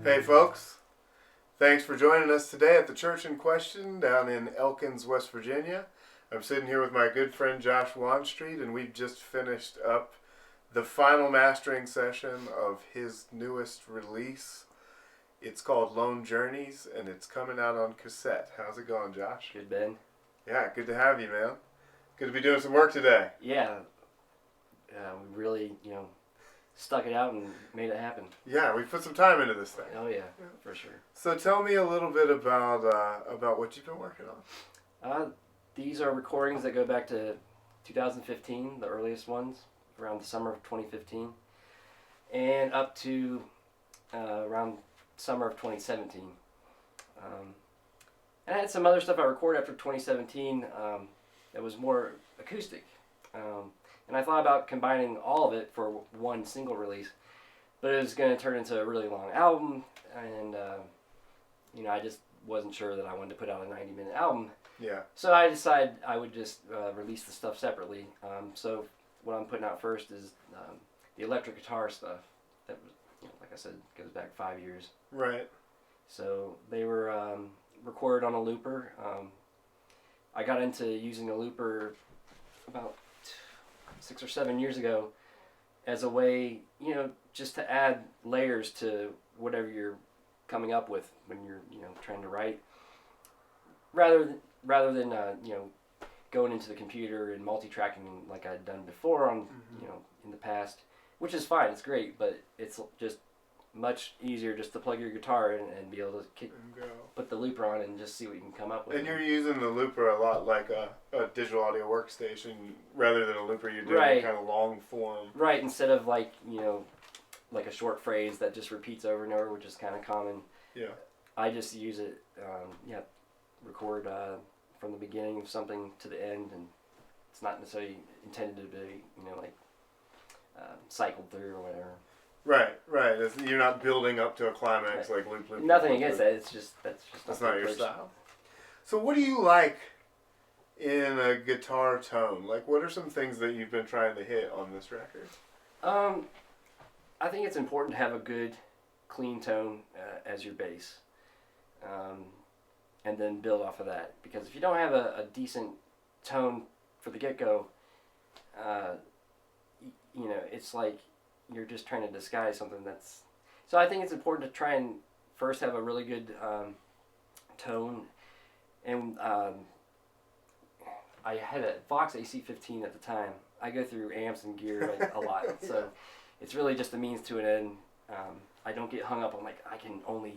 Hey folks, thanks for joining us today at the church in question down in Elkins, West Virginia. I'm sitting here with my good friend Josh Wanstreet, and we've just finished up the final mastering session of his newest release. It's called Lone Journeys, and it's coming out on cassette. How's it going, Josh? Good, Ben. Yeah, good to have you, man. Good to be doing some work today. Yeah, we really, stuck it out and made it happen. Yeah, we put some time into this thing. Oh yeah, for sure. So tell me a little bit about what you've been working on. These are recordings that go back to 2015, the earliest ones, around the summer of 2015, and up to around summer of 2017. And I had some other stuff I recorded after 2017 that was more acoustic. And I thought about combining all of it for one single release, but it was going to turn into a really long album, and I just wasn't sure that I wanted to put out a 90-minute album. Yeah. So I decided I would just release the stuff separately. So what I'm putting out first is the electric guitar stuff. That was, like I said, goes back 5 years. Right. So they were recorded on a looper. I got into using a looper about 6 or 7 years ago as a way, just to add layers to whatever you're coming up with when you're, trying to write, rather than going into the computer and multi-tracking like I'd done before on, in the past, which is fine, it's great, but it's just much easier just to plug your guitar in and be able to put the looper on and just see what you can come up with. And you're using the looper a lot like a digital audio workstation rather than a looper. You're doing Right. kind of long form. Right, instead of like a short phrase that just repeats over and over, which is kind of common. Yeah. I just use it, record from the beginning of something to the end, and it's not necessarily intended to be, cycled through or whatever. Right. You're not building up to a climax like loop. Nothing against that. It's just that's not your style. So what do you like in a guitar tone? Like, what are some things that you've been trying to hit on this record? I think it's important to have a good, clean tone as your bass, and then build off of that. Because if you don't have a decent tone for the get-go, it's like you're just trying to disguise something that's... So I think it's important to try and first have a really good tone. And I had a Vox AC-15 at the time. I go through amps and gear a lot, so it's really just a means to an end. I don't get hung up on I can only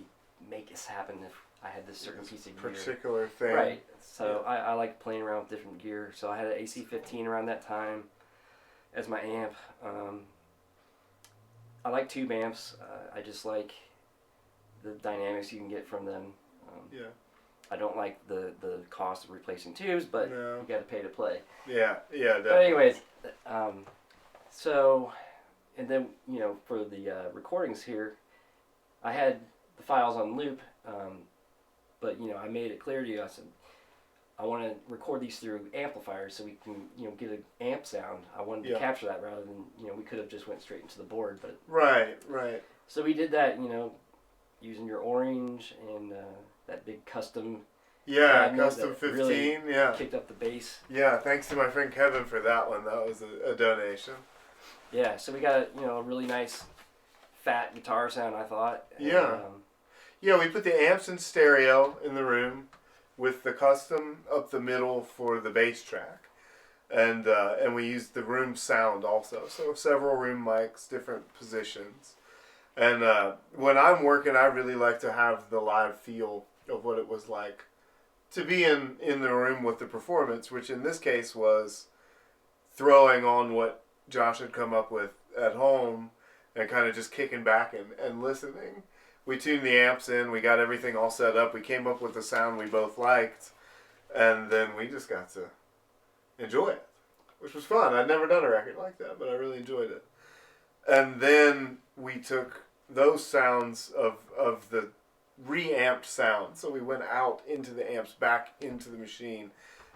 make this happen if I had this certain piece of gear. Particular thing. Right. So yeah. I like playing around with different gear. So I had an AC-15 around that time as my amp. I like tube amps. I just like the dynamics you can get from them. Yeah. I don't like the cost of replacing tubes, but you got to pay to play. Yeah, definitely. But anyways, and then, for the recordings here, I had the files on loop, but, I made it clear to you, I said, I want to record these through amplifiers so we can, get an amp sound. I wanted to capture that rather than, we could have just went straight into the board. But Right. So we did that, using your Orange and that big custom. Yeah, custom 15. Really yeah. Kicked up the bass. Yeah, thanks to my friend Kevin for that one. That was a donation. Yeah, so we got a really nice fat guitar sound, I thought. Yeah. We put the amps in stereo in the room with the custom up the middle for the bass track. And we used the room sound also. So several room mics, different positions. And when I'm working, I really like to have the live feel of what it was like to be in the room with the performance, which in this case was throwing on what Josh had come up with at home and kind of just kicking back and listening. We tuned the amps in, we got everything all set up, we came up with the sound we both liked, and then we just got to enjoy it, which was fun. I'd never done a record like that, but I really enjoyed it. And then we took those sounds of the reamped sound, so we went out into the amps, back into the machine,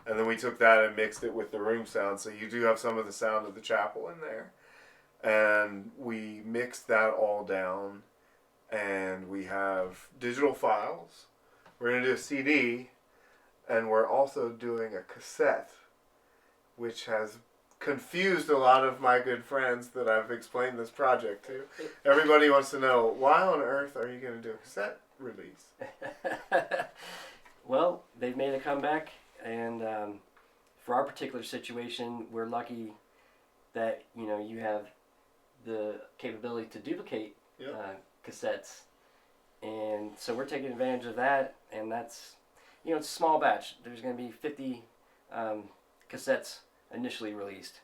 and then we took that and mixed it with the room sound, so you do have some of the sound of the chapel in there. And we mixed that all down and we have digital files. We're going to do a CD, and we're also doing a cassette, which has confused a lot of my good friends that I've explained this project to. Everybody wants to know, why on earth are you going to do a cassette release? Well, they've made a comeback, and for our particular situation, we're lucky that you have the capability to duplicate cassettes, and so we're taking advantage of that. And that's it's a small batch. There's going to be 50 cassettes initially released,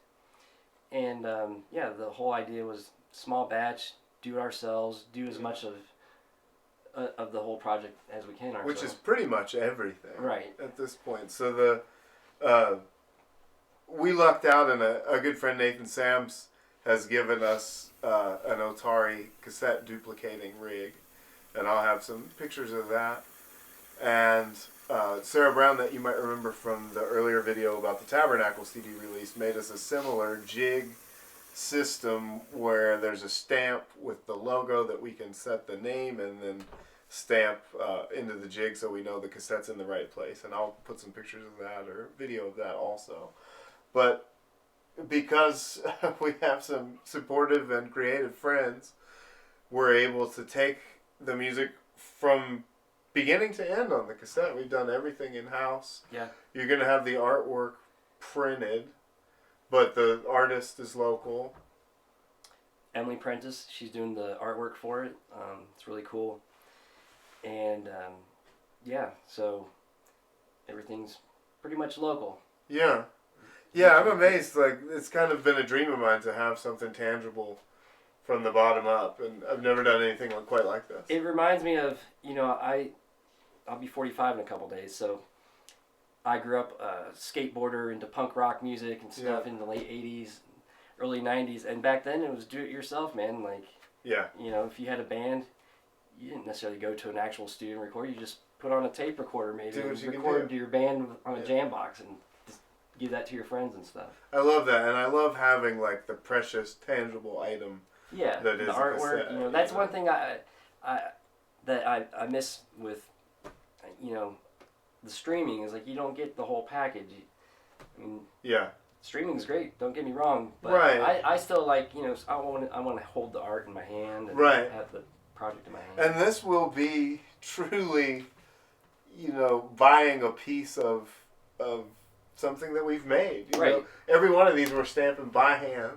and the whole idea was small batch, do it ourselves, do as much of the whole project as we can ourselves. Which is pretty much everything, right, at this point. So we lucked out, and a good friend, Nathan Sams, has given us an Otari cassette duplicating rig, and I'll have some pictures of that. And Sarah Brown, that you might remember from the earlier video about the Tabernacle CD release, made us a similar jig system where there's a stamp with the logo that we can set the name and then stamp into the jig so we know the cassette's in the right place. And I'll put some pictures of that or video of that also. But because we have some supportive and creative friends, we're able to take the music from beginning to end on the cassette. We've done everything in-house. Yeah. You're going to have the artwork printed, but the artist is local. Emily Prentice, she's doing the artwork for it. It's really cool. And so everything's pretty much local. Yeah. Yeah, I'm amazed. Like, it's kind of been a dream of mine to have something tangible from the bottom up, and I've never done anything quite like this. It reminds me of, I'll be 45 in a couple days, so I grew up a skateboarder into punk rock music and stuff in the late 80s, early 90s, and back then it was do-it-yourself, man. Like, if you had a band, you didn't necessarily go to an actual studio and record. You just put on a tape recorder maybe and record to your band on a jam box and just give that to your friends and stuff. I love that, and I love having like the precious, tangible item. Yeah, that is the artwork. Cassette, that's one thing I miss with the streaming is like you don't get the whole package. Streaming's great. Don't get me wrong, but I still like I want to hold the art in my hand and have the project in my hand. And this will be truly, buying a piece of something that we've made. You know? Every one of these we're stamping by hand.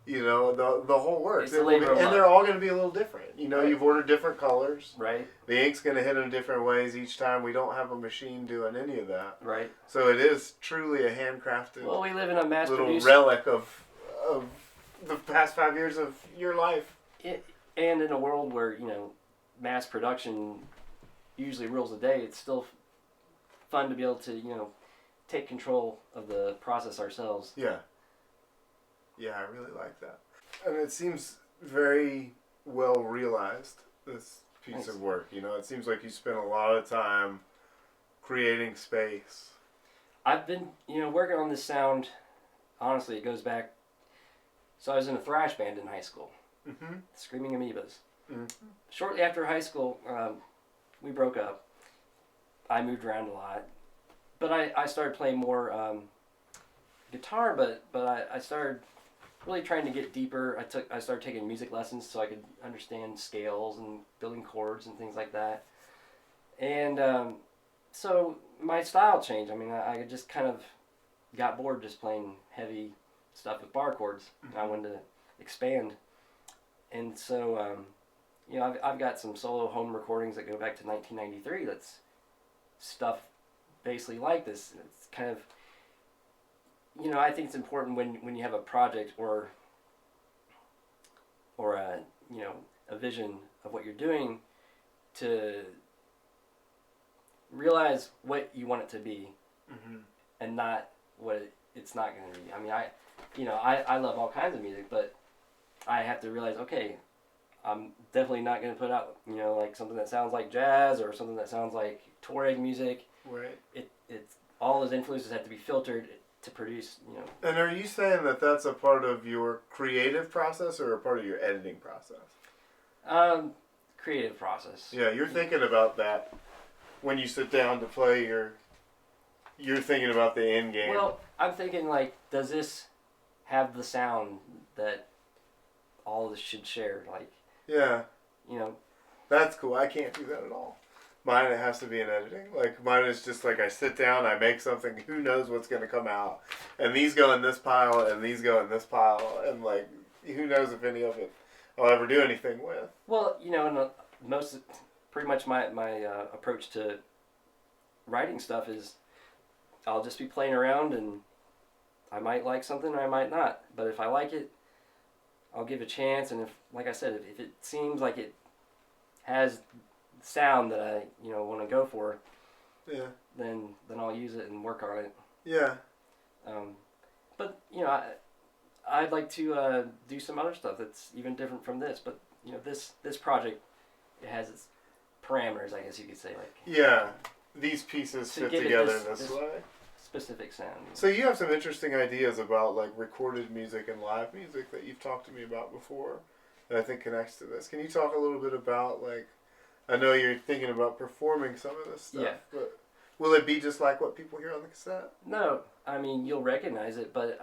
The whole works. And they're all going to be a little different. You've ordered different colors. Right. The ink's going to hit in different ways each time. We don't have a machine doing any of that. Right. So it is truly a handcrafted Well, we live in a little relic of the past 5 years of your life. And in a world where, mass production usually rules the day, it's still fun to be able to, take control of the process ourselves. Yeah. Yeah, I really like that. And it seems very well realized, this piece of work. It seems like you spent a lot of time creating space. I've been, working on this sound, honestly, it goes back. So I was in a thrash band in high school, Screaming Amoebas. Mm-hmm. Shortly after high school, we broke up. I moved around a lot. But I started playing more guitar, but I started really trying to get deeper. I started taking music lessons so I could understand scales and building chords and things like that. And so my style changed. I mean, I just kind of got bored just playing heavy stuff with bar chords. Mm-hmm. I wanted to expand. And so, I've got some solo home recordings that go back to 1993. That's stuff basically like this. It's kind of, I think it's important when you have a project or a vision of what you're doing to realize what you want it to be, and not what it's not going to be. I mean, I love all kinds of music, but I have to realize, okay, I'm definitely not going to put out, like something that sounds like jazz or something that sounds like Tuareg music. Right. It's all those influences have to be filtered to produce, And are you saying that that's a part of your creative process or a part of your editing process? creative process. Yeah, you're thinking about that when you sit down to play. You're thinking about the end game. Well, I'm thinking like, does this have the sound that all of this should share? Like, yeah, you know. that's cool. I can't do that at all. Mine, it has to be in editing. Like, mine is just like I sit down, I make something, who knows what's going to come out. And these go in this pile, and these go in this pile, and like, who knows if any of it I'll ever do anything with. Well, you know, and pretty much my approach to writing stuff is I'll just be playing around, and I might like something or I might not. But if I like it, I'll give it a chance. And if, like I said, if it seems like it has sound that I want to go for, yeah, then I'll use it and work on it. Yeah. But I'd like to do some other stuff that's even different from this. But this project, it has its parameters, I guess you could say. Like, yeah, these pieces fit together in this way. Specific sound. So you have some interesting ideas about like recorded music and live music that you've talked to me about before that I think connects to this. Can you talk a little bit about, like, I know you're thinking about performing some of this stuff, yeah, but will it be just like what people hear on the cassette? No, I mean, you'll recognize it, but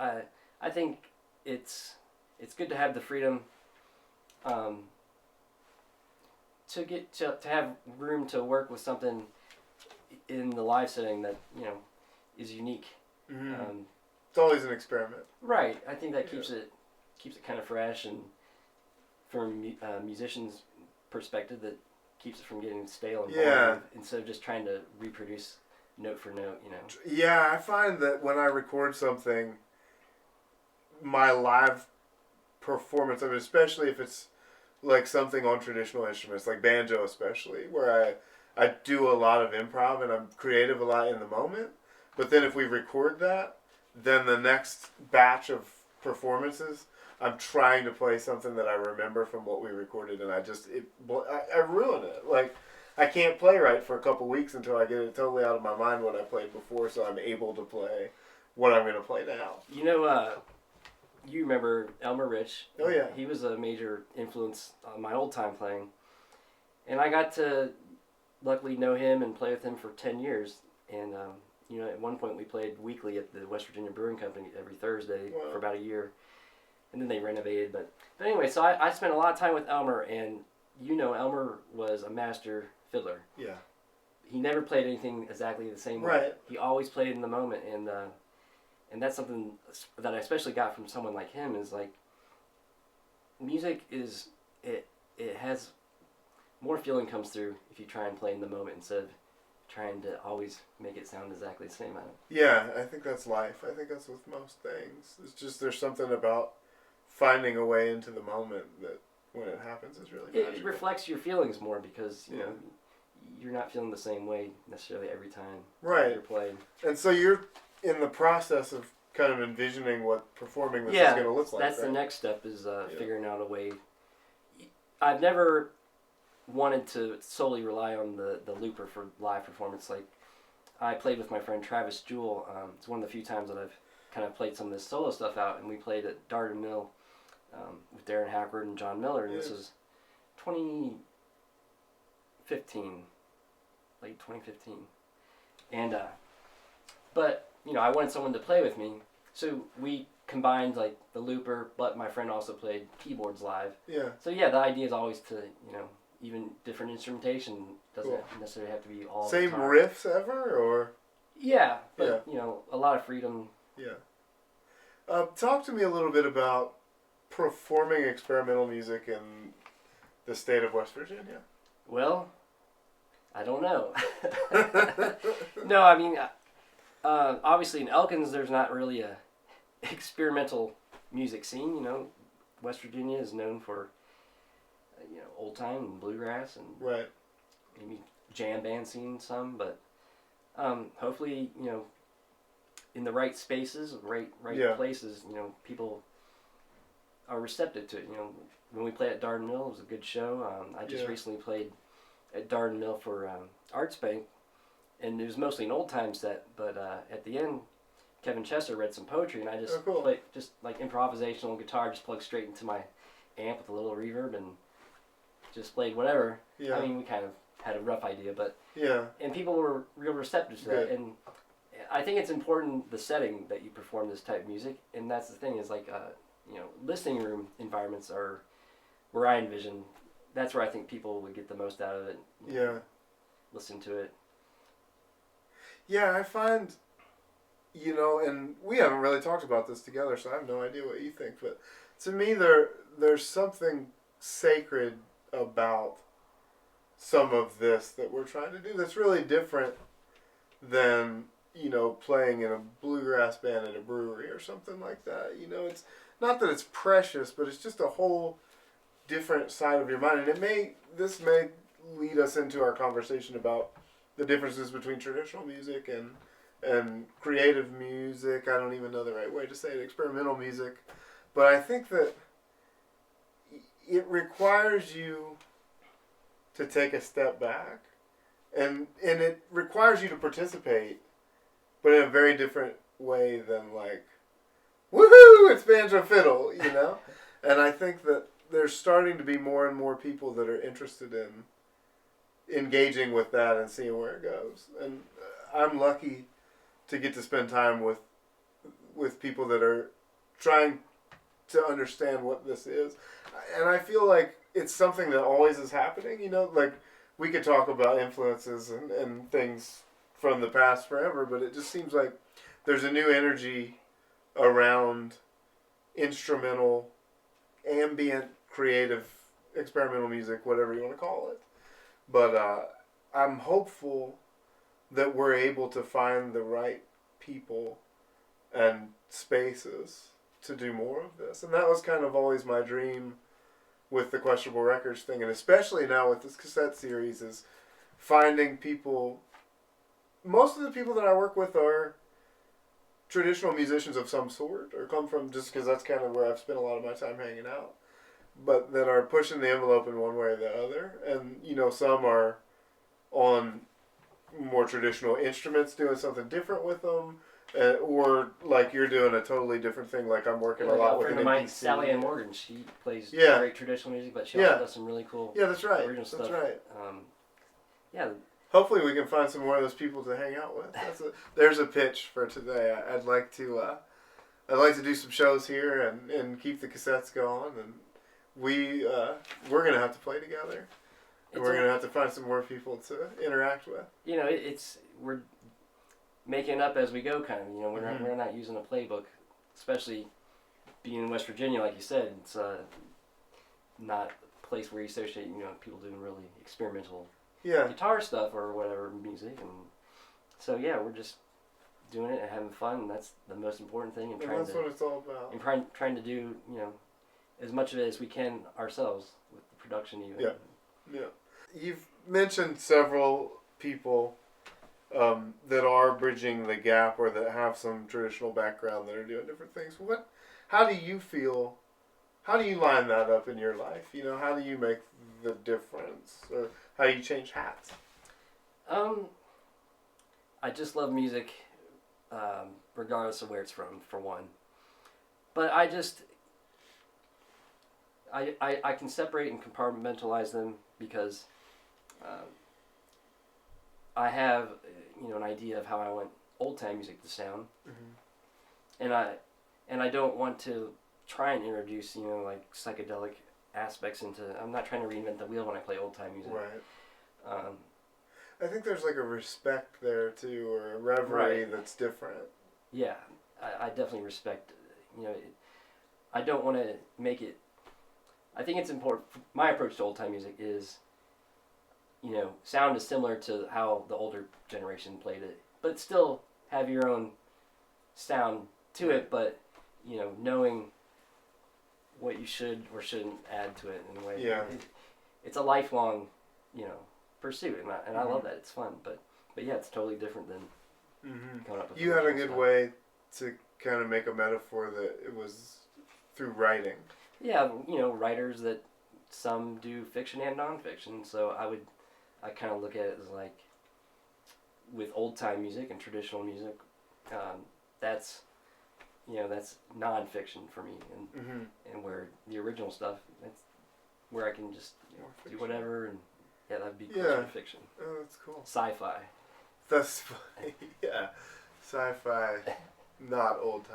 I think it's good to have the freedom to get to have room to work with something in the live setting that is unique. Mm-hmm. It's always an experiment, right? I think that keeps it kind of fresh, and from musicians' perspective, that keeps it from getting stale and boring, instead of just trying to reproduce note for note. Yeah, I find that when I record something, my live performance of it, especially if it's like something on traditional instruments, like banjo especially, where I do a lot of improv and I'm creative a lot in the moment, but then if we record that, then the next batch of performances, I'm trying to play something that I remember from what we recorded, and I ruin it. Like, I can't play right for a couple weeks until I get it totally out of my mind what I played before, so I'm able to play what I'm going to play now. You remember Elmer Rich? Oh yeah. He was a major influence on my old time playing, and I got to luckily know him and play with him for 10 years. And at one point we played weekly at the West Virginia Brewing Company every Thursday for about a year. And then they renovated. But anyway, so I spent a lot of time with Elmer, and Elmer was a master fiddler. Yeah. He never played anything exactly the same way. Right. He always played in the moment, and that's something that I especially got from someone like him, is like, music is, it has more feeling comes through if you try and play in the moment instead of trying to always make it sound exactly the same. Yeah, I think that's life. I think that's with most things. It's just there's something about finding a way into the moment that when it happens is really magical. It reflects your feelings more, because you're not feeling the same way necessarily every time you're playing. And so you're in the process of kind of envisioning what performing this is going to look like. That's the next step, is figuring out a way. I've never wanted to solely rely on the looper for live performance. Like, I played with my friend Travis Jewell. It's one of the few times that I've kind of played some of this solo stuff out, and we played at Darden Mill with Darren Hackford and John Miller, and this was 2015, late 2015. And but I wanted someone to play with me, so we combined like the looper, but my friend also played keyboards live. Yeah. So the idea is always to even different instrumentation doesn't necessarily have to be all same the time. riffs ever, or but a lot of freedom. Yeah. Talk to me a little bit about performing experimental music in the state of West Virginia. Well, I don't know. No, I mean, obviously in Elkins there's not really a experimental music scene. West Virginia is known for old time and bluegrass and maybe jam band scene some, but hopefully in the right spaces, right places, people are receptive to it. When we played at Darden Mill, it was a good show. I just recently played at Darden Mill for Arts Bank, and it was mostly an old time set, but at the end, Kevin Chester read some poetry, and I just played just like improvisational guitar, just plugged straight into my amp with a little reverb, and just played whatever. Yeah. I mean, we kind of had a rough idea, but Yeah. and people were real receptive to that. And I think it's important the setting that you perform this type of music, and that's the thing is like listening room environments are where I envision. That's where I think people would get the most out of it. Yeah. Listen to it. Yeah, I find, and we haven't really talked about this together, so I have no idea what you think, but to me there's something sacred about some of this that we're trying to do that's really different than, playing in a bluegrass band at a brewery or something like that. It's not that it's precious, but it's just a whole different side of your mind, and this may lead us into our conversation about the differences between traditional music and creative music. I don't even know the right way to say it, experimental music. But I think that it requires you to take a step back, and it requires you to participate, but in a very different way than like, woohoo, it's banjo fiddle, And I think that there's starting to be more and more people that are interested in engaging with that and seeing where it goes. And I'm lucky to get to spend time with people that are trying to understand what this is. And I feel like it's something that always is happening, like we could talk about influences and things from the past forever, but it just seems like there's a new energy around instrumental, ambient, creative, experimental music, whatever you want to call it. But I'm hopeful that we're able to find the right people and spaces to do more of this. And that was kind of always my dream with the Questionable Records thing, and especially now with this cassette series, is finding people. Most of the people that I work with are traditional musicians of some sort, or come from, just because that's kind of where I've spent a lot of my time hanging out, but that are pushing the envelope in one way or the other. And, some are on more traditional instruments doing something different with them, or like you're doing a totally different thing. Like I'm working a lot with an mine, MPC. Sally Ann Morgan. She plays great traditional music, but she also does some really cool that's right. original stuff. That's right. Yeah. Hopefully we can find some more of those people to hang out with. There's a pitch for today. I'd like to do some shows here and keep the cassettes going, and we're gonna have to play together. And we're gonna have to find some more people to interact with. We're making it up as we go, kind of. We're not using a playbook, especially being in West Virginia, like you said. It's not a place where you associate people doing really experimental guitar stuff or whatever music, and so we're just doing it and having fun, and that's the most important thing. And that's what it's all about. And trying to do as much of it as we can ourselves with the production even. Yeah. You've mentioned several people that are bridging the gap or that have some traditional background that are doing different things. How do you feel? How do you line that up in your life? How do you make the difference, or how do you change hats? I just love music, regardless of where it's from, for one. But I can separate and compartmentalize them because I have an idea of how I want old time music to sound, and I don't want to try and introduce like psychedelic aspects into. I'm not trying to reinvent the wheel when I play old time music. Right. I think there's like a respect there too, or a reverie that's different. Yeah, I definitely respect. I don't want to make it. I think it's important. My approach to old time music is, sound is similar to how the older generation played it, but still have your own sound to it. But knowing what you should or shouldn't add to it in a way. Yeah. It's a lifelong, pursuit, and I love that. It's fun, but it's totally different than coming up with. You had a good way to kind of make a metaphor that it was through writing. Yeah, writers that some do fiction and nonfiction. So I kind of look at it as like with old time music and traditional music, that's nonfiction for me, and where the original stuff, where I can just do whatever, and yeah, that'd be closer to fiction. Oh, that's cool. Sci-fi. That's funny. Yeah, sci-fi, not old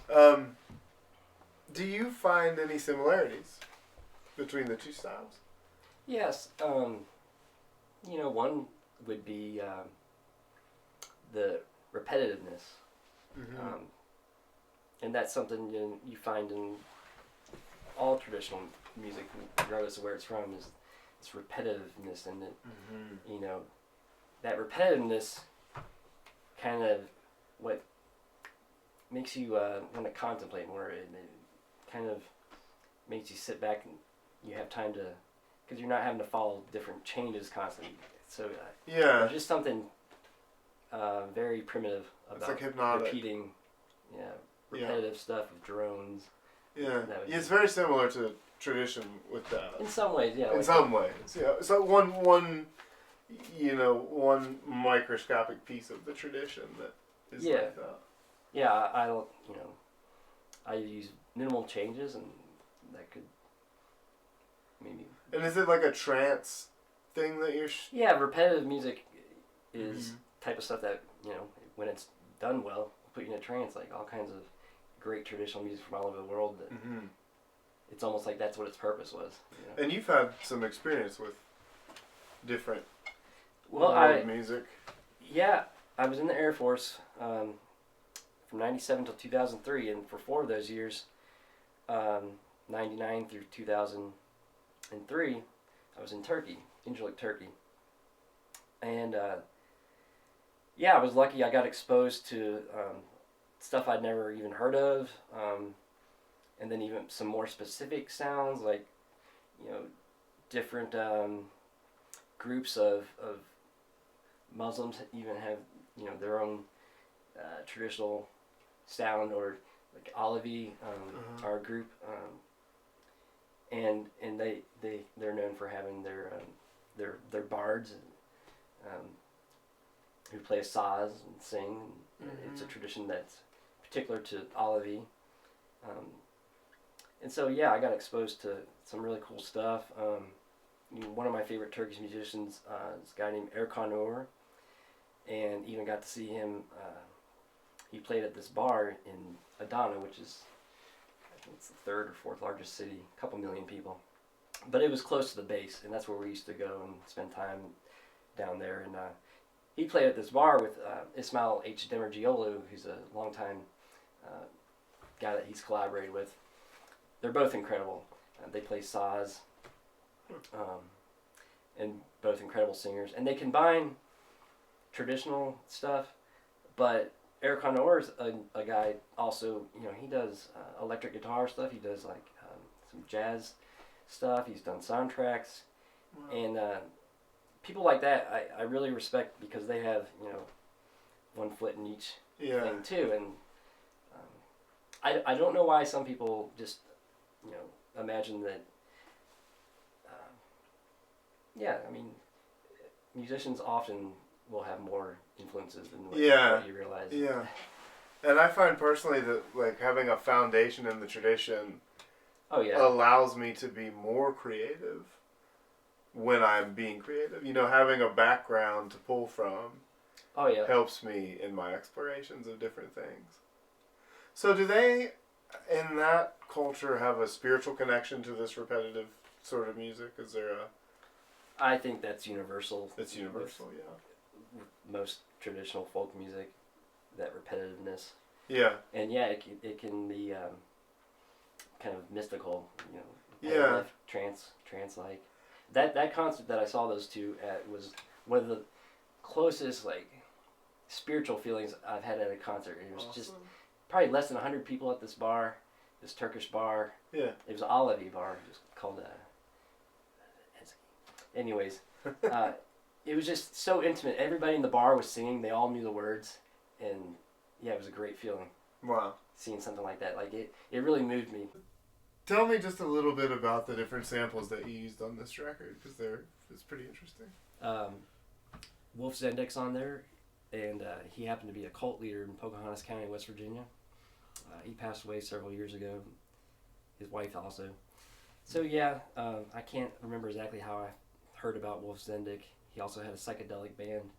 time. Do you find any similarities between the two styles? Yes. One would be the repetitiveness. Mm-hmm. And that's something you find in all traditional music, regardless of where it's from, is this repetitiveness, and that repetitiveness kind of what makes you want to contemplate more. It kind of makes you sit back and you have time to, because you're not having to follow different changes constantly. So there's just something very primitive about like hypnotic. repeating, repetitive stuff of drones. Yeah, it's very similar to tradition with that. In some ways, yeah. In some ways, yeah. So one microscopic piece of the tradition that is like that. Yeah, I use minimal changes, and that could maybe. And is it like a trance thing that you're? Yeah, repetitive music is type of stuff that when it's done well, will put you in a trance. Like all kinds of great traditional music from all over the world. That it's almost like that's what its purpose was. And you've had some experience with different music. Yeah, I was in the Air Force from '97 till 2003, and for 4 of those years, '99 through 2003, I was in Turkey, Incirlik, Turkey. And I was lucky. I got exposed to stuff I'd never even heard of, and then even some more specific sounds, like different groups of Muslims even have their own traditional sound, or like Alevi, our group, and they're known for having their bards, who play a saz and sing. It's a tradition that's particular to Alevi, and so I got exposed to some really cool stuff. One of my favorite Turkish musicians is a guy named Erkan Nur, and even got to see him. He played at this bar in Adana, which is, I think it's the 3rd or 4th largest city, a couple million people. But it was close to the base, and that's where we used to go and spend time down there. And he played at this bar with Ismail H. Demircioglu, who's a longtime guy that he's collaborated with. They're both incredible. They play saz, and both incredible singers. And they combine traditional stuff, but Erkan Nur is a guy also, he does electric guitar stuff. He does like some jazz stuff. He's done soundtracks. Wow. And people like that I really respect, because they have, one foot in each thing too. And I don't know why some people just, imagine that, musicians often will have more influences than what you realize. Yeah. And I find personally that like having a foundation in the tradition allows me to be more creative when I'm being creative. Having a background to pull from helps me in my explorations of different things. So do they, in that culture, have a spiritual connection to this repetitive sort of music? Is there a... I think that's universal. It's universal, with most traditional folk music, that repetitiveness. Yeah. And it can be kind of mystical, trance-like. That concert that I saw those two at was one of the closest spiritual feelings I've had at a concert. It was just probably less than 100 people at this bar, this Turkish bar. Yeah. It was an Alevi bar, it was called anyways, it was just so intimate. Everybody in the bar was singing. They all knew the words, and it was a great feeling. Wow. Seeing something like that, it really moved me. Tell me just a little bit about the different samples that you used on this record, because it's pretty interesting. Wolf Zendik's on there, and he happened to be a cult leader in Pocahontas County, West Virginia. He passed away several years ago. His wife also. So yeah, I can't remember exactly how I heard about Wolf Zendik. He also had a psychedelic band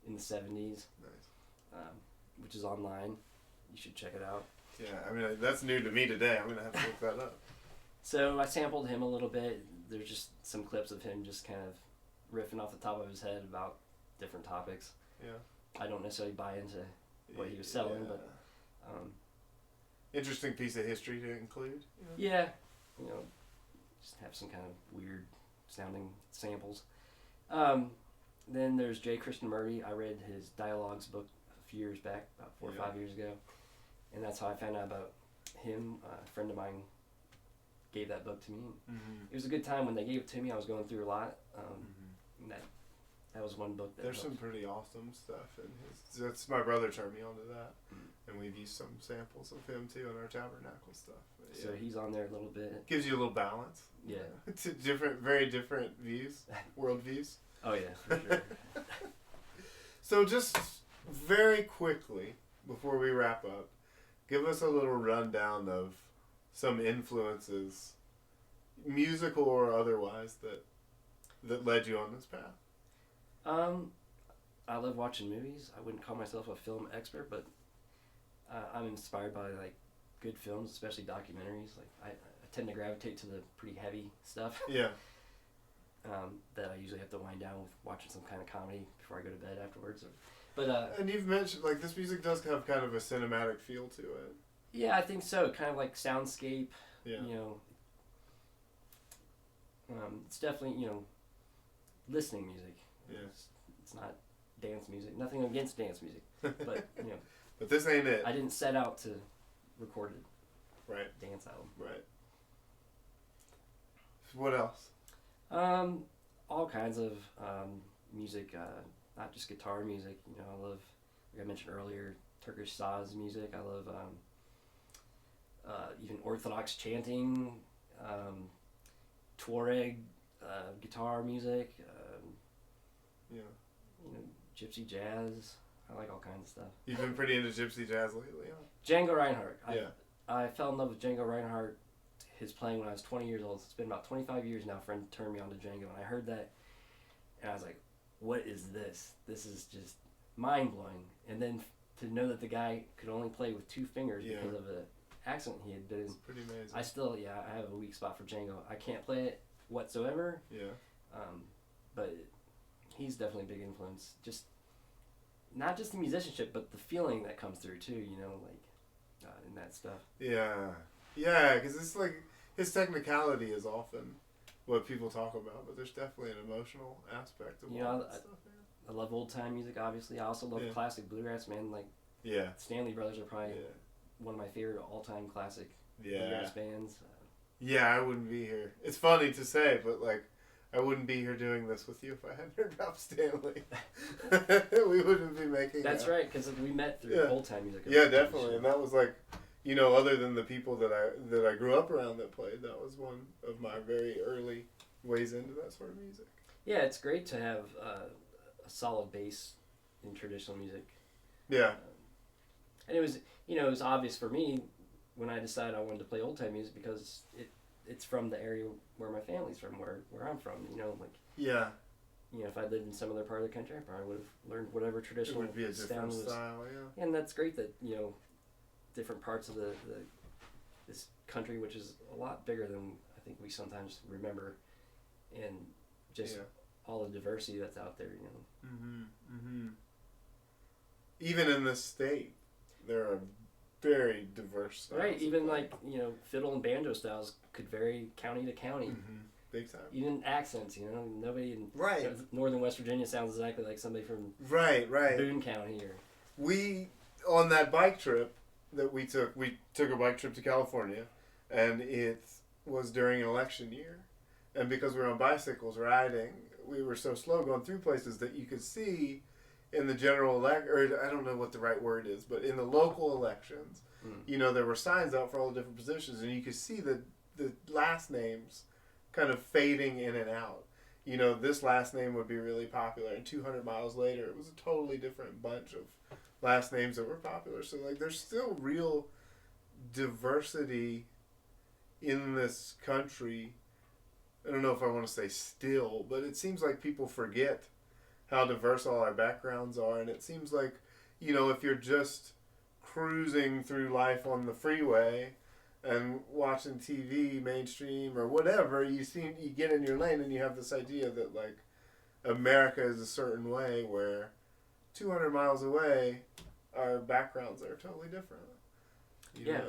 in the 70s, Nice. which is online. You should check it out. Yeah, I mean, that's new to me today. I'm going to have to look that up. So I sampled him a little bit. There's just some clips of him just kind of riffing off the top of his head about different topics. Yeah. I don't necessarily buy into what he was selling, but interesting piece of history to include. Yeah, just have some kind of weird sounding samples. Then there's J. Krishnamurti. I read his dialogues book a few years back, about 4 or 5 years ago, and that's how I found out about him. A friend of mine gave that book to me. It was a good time when they gave it to me. I was going through a lot. And that was one book. There's some pretty awesome stuff in his. That's my brother turned me on to that, and we've used some samples of him too in our tabernacle stuff. But, so he's on there a little bit. Gives you a little balance. Yeah. To different, very different views, world views. Oh yeah, for sure. So just very quickly before we wrap up, give us a little rundown of some influences, musical or otherwise, that led you on this path. I love watching movies. I wouldn't call myself a film expert, but I'm inspired by like good films, especially documentaries. Like I tend to gravitate to the pretty heavy stuff. Yeah. That I usually have to wind down with watching some kind of comedy before I go to bed afterwards. And you've mentioned like this music does have kind of a cinematic feel to it. Yeah, I think so. Kind of like soundscape. Yeah. It's definitely listening music. Yeah. It's not dance music. Nothing against dance music, but But this ain't it. I didn't set out to record a Right. dance album. Right. What else? All kinds of music, not just guitar music. I love, like I mentioned earlier, Turkish saz music. I love even Orthodox chanting, Tuareg guitar music. Gypsy jazz. I like all kinds of stuff. You've been pretty into gypsy jazz lately, huh? Django Reinhardt. Yeah. I fell in love with Django Reinhardt, his playing when I was 20 years old. It's been about 25 years now. A friend turned me on to Django, and I heard that, and I was like, what is this? This is just mind-blowing. And then to know that the guy could only play with 2 fingers because of the accent he had been. It's pretty amazing. I have a weak spot for Django. I can't play it whatsoever. Yeah. But he's definitely a big influence. Just not just the musicianship, but the feeling that comes through too. In that stuff. Yeah. Yeah, because it's like his technicality is often what people talk about, but there's definitely an emotional aspect of all that stuff. I love old time music. Obviously, I also love classic bluegrass. Man, like Stanley Brothers are probably one of my favorite all time classic bluegrass bands. Yeah, I wouldn't be here. It's funny to say, but like, I wouldn't be here doing this with you if I hadn't heard about Stanley. We wouldn't be making. That's right, because we met through old time music. Yeah, definitely, and that was like, other than the people that I grew up around that played, that was one of my very early ways into that sort of music. Yeah, it's great to have a solid base in traditional music. Yeah. And it was obvious for me when I decided I wanted to play old time music because it's from the area where my family's from, where I'm from. Yeah. If I lived in some other part of the country, I probably would have learned whatever traditional it would be a different style. Yeah. And that's great that different parts of this country, which is a lot bigger than I think we sometimes remember, and just all the diversity that's out there. Even in this state, there are very diverse styles. Right, even like fiddle and banjo styles could vary county to county. Big time. Even accents, nobody in northern West Virginia sounds exactly like somebody from Boone County. We on that bike trip that we took a bike trip to California, and it was during an election year, and because we were on bicycles riding, we were so slow going through places that you could see in the general or I don't know what the right word is, but in the local elections, there were signs out for all the different positions, and you could see the last names kind of fading in and out. This last name would be really popular, and 200 miles later, it was a totally different bunch of last names that were popular. So, like, there's still real diversity in this country I don't know if I want to say still, but it seems like people forget how diverse all our backgrounds are, and it seems like, if you're just cruising through life on the freeway and watching TV, mainstream or whatever, you get in your lane and you have this idea that like America is a certain way, where 200 miles away, our backgrounds are totally different.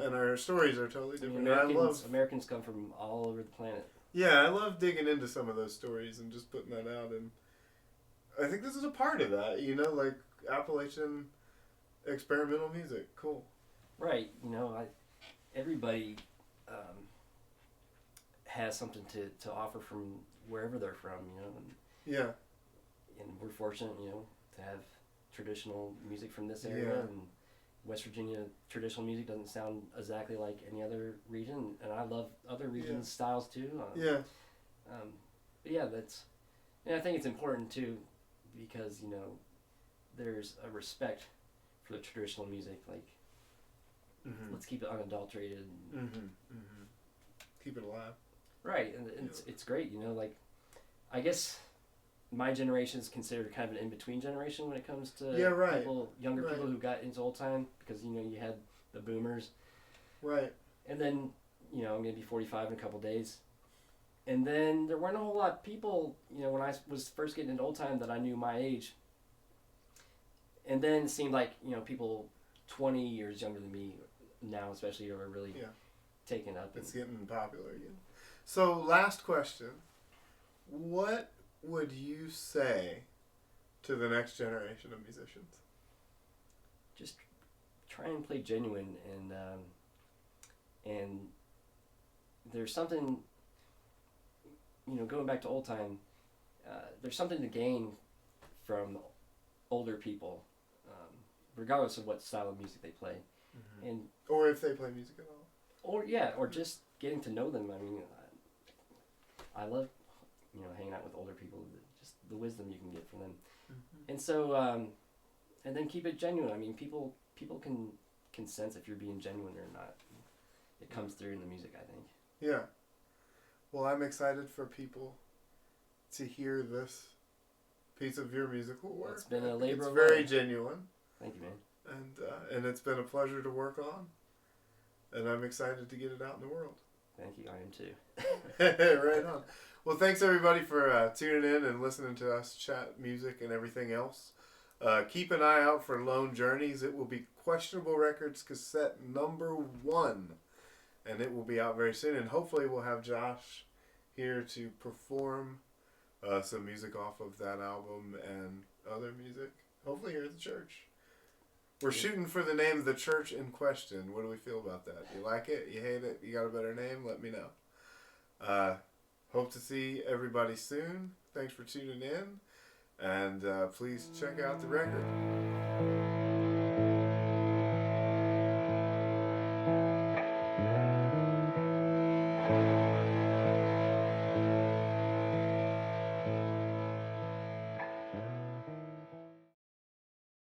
And our stories are totally different. Americans come from all over the planet. Yeah, I love digging into some of those stories and just putting that out, and I think this is a part of that, like Appalachian experimental music. Cool. Right. Everybody has something to offer from wherever they're from, Yeah. And we're fortunate, to have traditional music from this area, and West Virginia traditional music doesn't sound exactly like any other region, and I love other regions' styles too. But yeah, I think it's important too, because there's a respect for the traditional music. Like, let's keep it unadulterated. Keep it alive. Right, and it's great. Like, I guess my generation is considered kind of an in-between generation when it comes to younger people who got into old time, because you had the boomers, right, and then I'm gonna be 45 in a couple days, and then there weren't a whole lot of people when I was first getting into old time that I knew my age, and then it seemed like people 20 years younger than me now especially are really taken up. It's getting popular again. So last question, what would you say to the next generation of musicians? Just try and play genuine, and there's something, going back to old time, there's something to gain from older people, regardless of what style of music they play, or if they play music at all, or just getting to know them. I mean, I love hanging out with older people, just the wisdom you can get from them. And so, and then keep it genuine. I mean, people can sense if you're being genuine or not. It comes through in the music, I think. Yeah. Well, I'm excited for people to hear this piece of your musical work. It's been a labor of love. It's very genuine. Thank you, man. And it's been a pleasure to work on. And I'm excited to get it out in the world. Thank you. I am too. Right on. Well, thanks everybody for tuning in and listening to us chat music and everything else. Keep an eye out for Lone Journeys. It will be Questionable Records cassette number 1. And it will be out very soon. And hopefully we'll have Josh here to perform some music off of that album and other music. Hopefully here at the church. We're shooting for the name of the church in question. What do we feel about that? You like it? You hate it? You got a better name? Let me know. Hope to see everybody soon. Thanks for tuning in. And please check out the record.